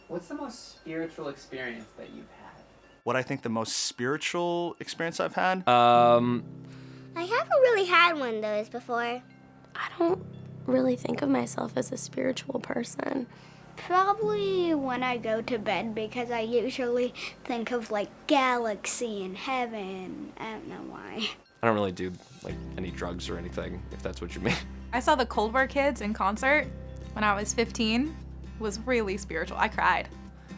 What's the most spiritual experience that you've had? What I think the most spiritual experience I've had? I haven't really had one of those before. I don't really think of myself as a spiritual person. Probably when I go to bed, because I usually think of like galaxy and heaven. I don't know why. I don't really do like any drugs or anything, if that's what you mean. I saw the Cold War Kids in concert when I was 15. It was really spiritual. I cried.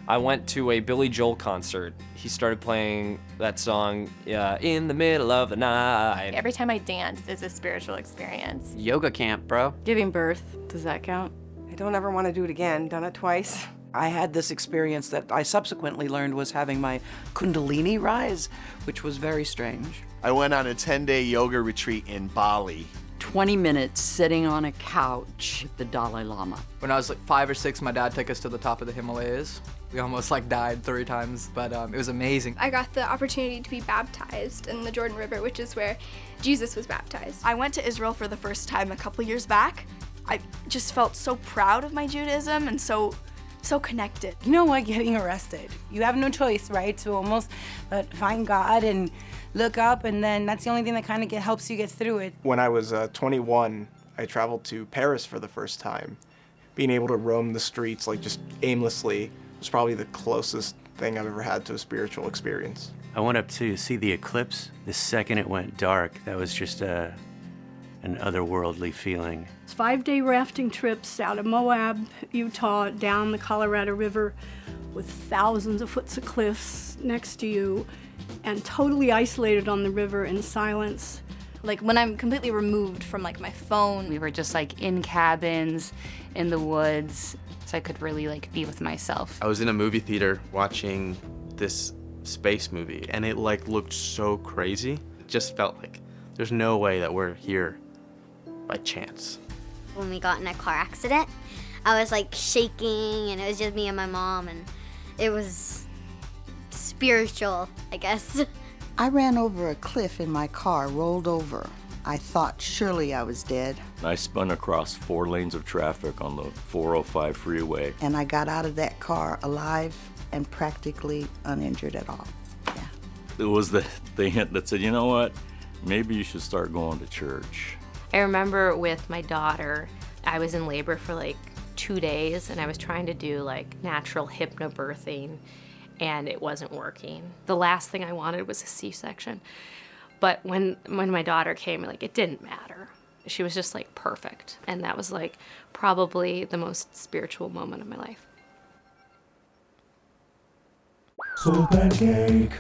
I went to a Billy Joel concert. He started playing that song, In the Middle of the Night. Every time I dance is a spiritual experience. Yoga camp, bro. Giving birth, does that count? I don't ever want to do it again. Done it twice. I had this experience that I subsequently learned was having my Kundalini rise, which was very strange. I went on a 10-day yoga retreat in Bali. 20 minutes sitting on a couch with the Dalai Lama. When I was like 5 or 6, my dad took us to the top of the Himalayas. We almost like died 3 times, but it was amazing. I got the opportunity to be baptized in the Jordan River, which is where Jesus was baptized. I went to Israel for the first time a couple years back. I just felt so proud of my Judaism and so connected. You know what, getting arrested. You have no choice, right? To almost find God and look up, and then that's the only thing that kind of helps you get through it. When I was 21, I traveled to Paris for the first time. Being able to roam the streets like just aimlessly was probably the closest thing I've ever had to a spiritual experience. I went up to see the eclipse. The second it went dark, that was just an otherworldly feeling. It's 5-day rafting trips out of Moab, Utah, down the Colorado River with thousands of foot of cliffs next to you and totally isolated on the river in silence. Like when I'm completely removed from like my phone. We were just like in cabins in the woods, so I could really like be with myself. I was in a movie theater watching this space movie, and it like looked so crazy. It just felt like there's no way that we're here by chance. When we got in a car accident, I was like shaking, and it was just me and my mom, and it was spiritual, I guess. I ran over a cliff in my car, rolled over. I thought surely I was dead. I spun across 4 lanes of traffic on the 405 freeway. And I got out of that car alive and practically uninjured at all. Yeah. It was the thing that said, you know what, maybe you should start going to church. I remember with my daughter, I was in labor for like 2 days, and I was trying to do like natural hypnobirthing, and it wasn't working. The last thing I wanted was a C-section. But when my daughter came, like, it didn't matter. She was just like perfect. And that was like probably the most spiritual moment of my life. Soul Pancake.